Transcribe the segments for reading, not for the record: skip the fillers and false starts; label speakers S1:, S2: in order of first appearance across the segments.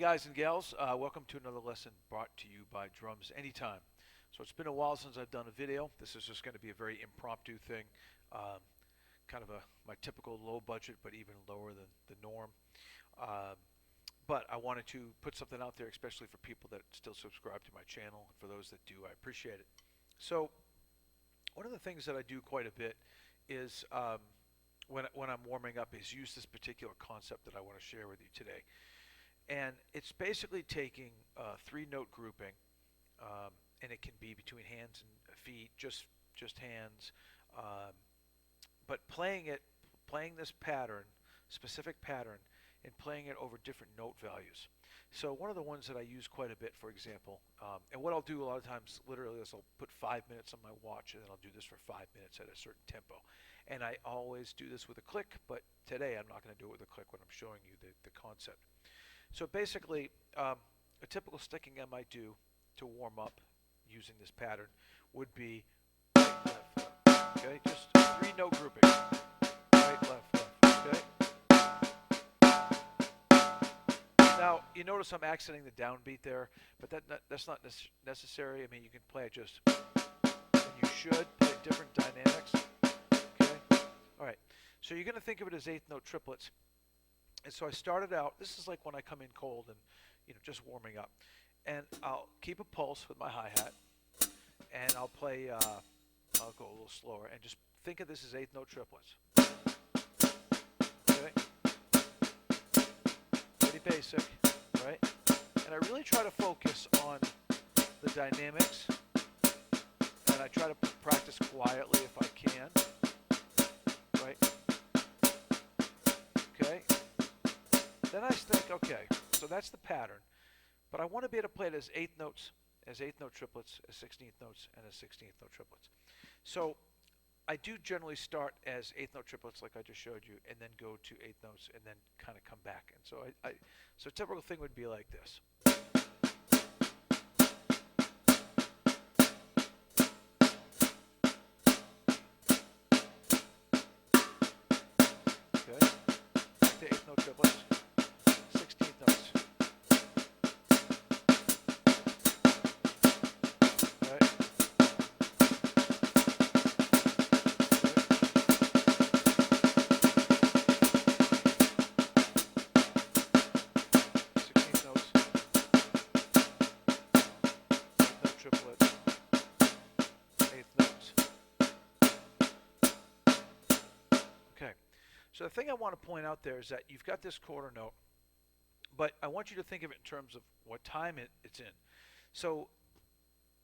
S1: guys and gals. Welcome to another lesson brought to you by Drums Anytime. So it's been a while since I've done a video. This is just going to be a very impromptu thing, um, kind of my typical low budget, but even lower than the norm. Um, but I wanted to put something out there, especially for people that still subscribe to my channel, and for those that do, I appreciate it. So one of the things that I do quite a bit is when I'm warming up is use this particular concept that I want to share with you today. And it's basically taking three-note grouping, and it can be between hands and feet, just hands, um, but playing this pattern, specific pattern, and playing it over different note values. So one of the ones that I use quite a bit, for example, and what I'll do a lot of times, literally, is I'll put 5 minutes on my watch, and then I'll do this for 5 minutes at a certain tempo. And I always do this with a click, but today I'm not going to do it with a click when I'm showing you the concept. So basically, a typical sticking I might do to warm up using this pattern would be right, left, left. Okay, just three note grouping. Right, left, left. Okay. Now you notice I'm accenting the downbeat there, but that's not necessary. I mean, you can play it just, and you should play different dynamics. Okay. All right. So you're going to think of it as eighth note triplets. And so I started out, this is like when I come in cold and, just warming up. And I'll keep a pulse with my hi-hat, and I'll play, I'll go a little slower, and just think of this as eighth note triplets. Okay? Pretty basic, right? And I really try to focus on the dynamics, and I try to practice quietly if I can, right? Okay? Then I think, okay, so that's the pattern. But I want to be able to play it as eighth notes, as eighth note triplets, as 16th notes, and as 16th note triplets. So I do generally start as eighth note triplets like I just showed you, and then go to eighth notes, and then kind of come back. And so so a typical thing would be like this. Okay, back to eighth note triplets, 16th notes. Triplets, eighth notes. Okay, so the thing I want to point out there is that you've got this quarter note, but I want you to think of it in terms of what time it's in. So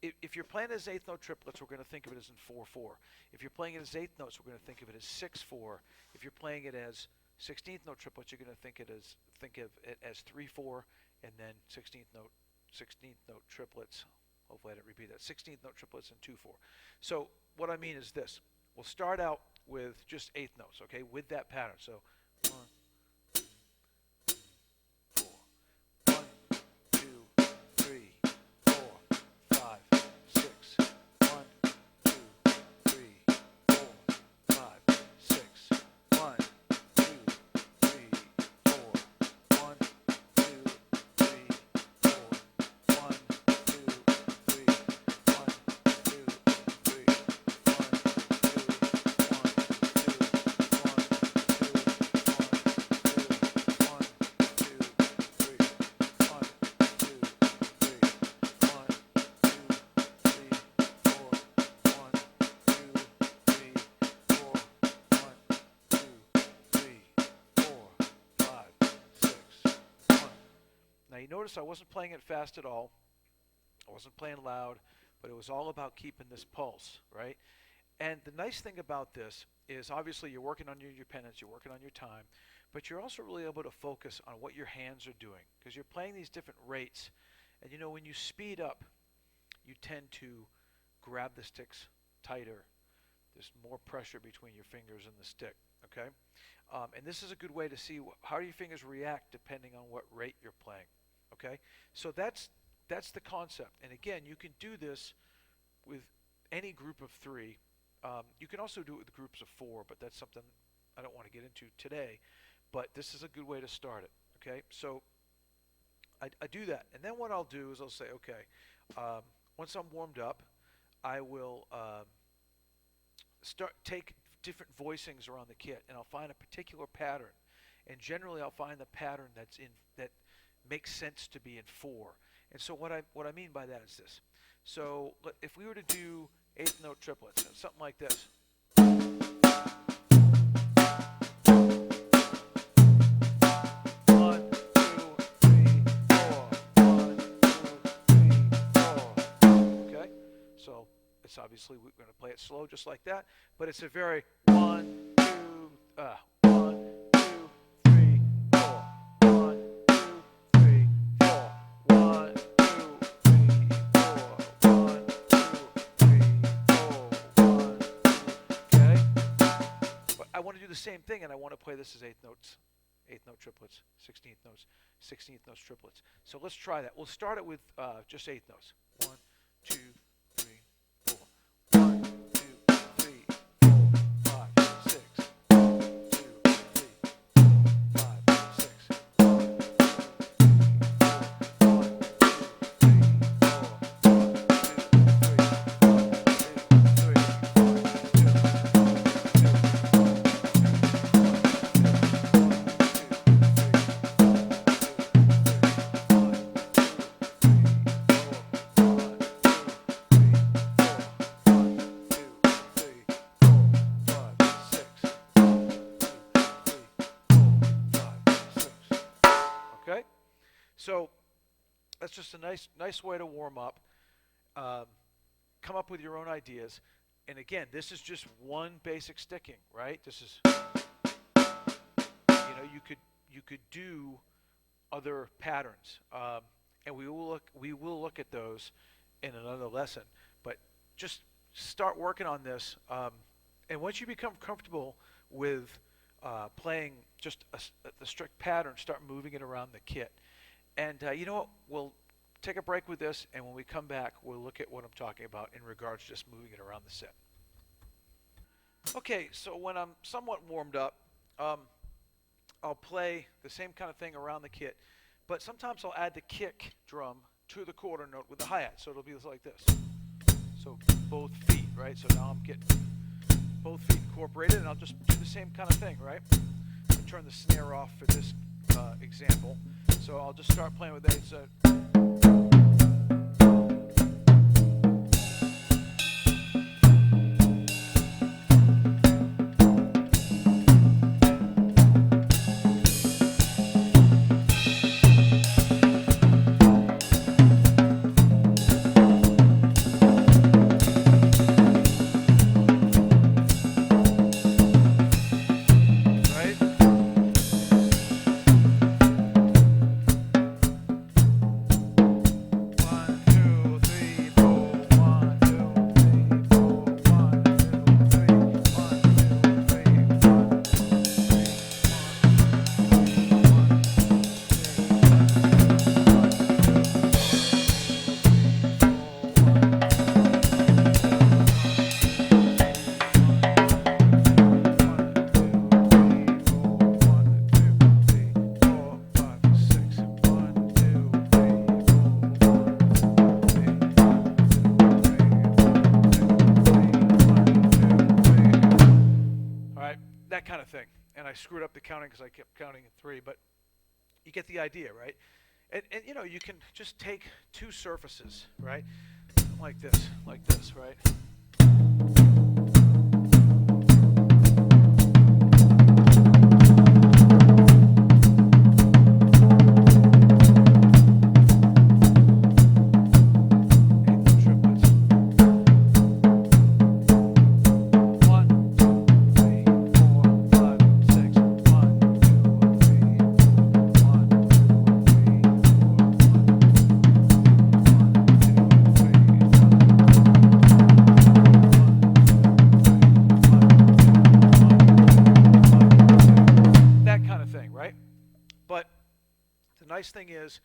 S1: if you're playing as eighth note triplets, we're going to think of it as in 4/4. If you're playing it as eighth notes, we're going to think of it as 6/4. If you're playing it as 16th note triplets, you're going to think of it as 3/4, and then 16th note triplets. Hopefully I didn't repeat that. 16th note triplets and 2/4. So what I mean is this. We'll start out with just eighth notes, okay, with that pattern. So 1, 4. 1, 2, 3, 4, 5, 6. 1, 2, 3, 4, 5, 6. 1, 2, 3, 4. 1, 2, 3, 4. 1, 2, 3. 1, 2, 3. 1. Now you notice I wasn't playing it fast at all. I wasn't playing loud, but it was all about keeping this pulse, right? And the nice thing about this is obviously you're working on your independence, you're working on your time, but you're also really able to focus on what your hands are doing because you're playing these different rates. And when you speed up, you tend to grab the sticks tighter. There's more pressure between your fingers and the stick, okay? And this is a good way to see how your fingers react depending on what rate you're playing, okay? So that's the concept. And again, you can do this with any group of three. You can also do it with groups of four, but that's something I don't want to get into today. But this is a good way to start it, okay? So I do that, and then what I'll do is I'll say, okay, once I'm warmed up, I will start take different voicings around the kit, and I'll find a particular pattern, and generally I'll find the pattern that makes sense to be in four. And so what I mean by that is this. So if we were to do eighth note triplets, something like this. One, two, three, four. One, two, three, four. Okay? So it's obviously we're going to play it slow just like that, but it's a very one, two, one, two, three, four. One, two, three, four. One, two, three, four. One, two, three, four. One, two. Okay? But I want to do the same thing, and I want to play this as eighth notes. Eighth note triplets, 16th notes, 16th notes triplets. So let's try that. We'll start it with just eighth notes. One, two, three, four. One, two, three, four, five, six. One, two, three, four, five, six. One, two, three, four. One, two, three, four. One, two, three, okay? So that's just a nice way to warm up. Um, Come up with your own ideas. And again, this is just one basic sticking, right? This is, you could do other patterns, and we will look at those in another lesson. But just start working on this, and once you become comfortable with playing just the strict pattern, start moving it around the kit. And you know what? We'll take a break with this, and when we come back, we'll look at what I'm talking about in regards to just moving it around the set. Okay, so when I'm somewhat warmed up, um, I'll play the same kind of thing around the kit, but sometimes I'll add the kick drum to the quarter note with the hi-hat, so it'll be like this. So both feet, right? So now I'm getting both feet incorporated, and I'll just do the same kind of thing, right? I'll turn the snare off for this example. So I'll just start playing with that. So that kind of thing. And I screwed up the counting because I kept counting in three, but you get the idea, right? And you can just take two surfaces, right? Like this, right? But the nice thing is,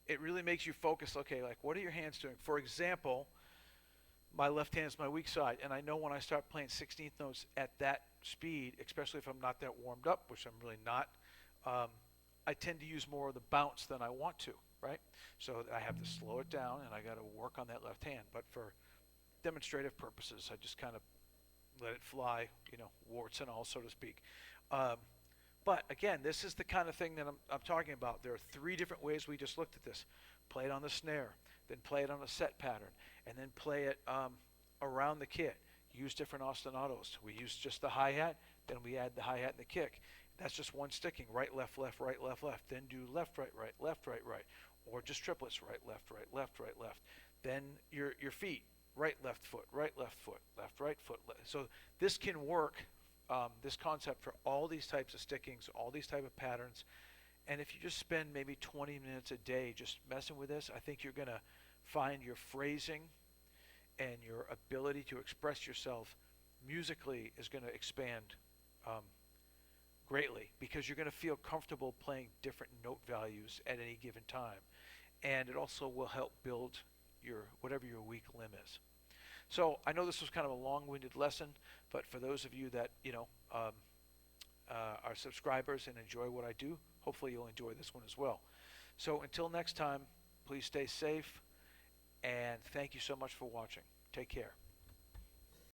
S1: it really makes you focus. Okay, like what are your hands doing? For example, my left hand is my weak side, and I know when I start playing 16th notes at that speed, especially if I'm not that warmed up, which I'm really not, I tend to use more of the bounce than I want to. right? So I have to slow it down and I got to work on that left hand. But for demonstrative purposes, I just kind of let it fly, warts and all, so to speak. Um, but again, this is the kind of thing that I'm talking about. There are three different ways we just looked at this. Play it on the snare, then play it on a set pattern, and then play it around the kit. Use different ostinatos. We use just the hi-hat, then we add the hi-hat and the kick. That's just one sticking, right, left, left, right, left, left. Then do left, right, right, left, right, right. Or just triplets, right, left, right, left, right, left. Then your feet, right, left foot, right, left foot, left, right foot. So this can work, this concept for all these types of stickings, all these type of patterns. And if you just spend maybe 20 minutes a day just messing with this, I think you're going to find your phrasing and your ability to express yourself musically is going to expand um, greatly, because you're going to feel comfortable playing different note values at any given time. And it also will help build your whatever your weak limb is. So I know this was kind of a long-winded lesson, but for those of you that are subscribers and enjoy what I do, hopefully you'll enjoy this one as well. So until next time, please stay safe, and thank you so much for watching. Take care.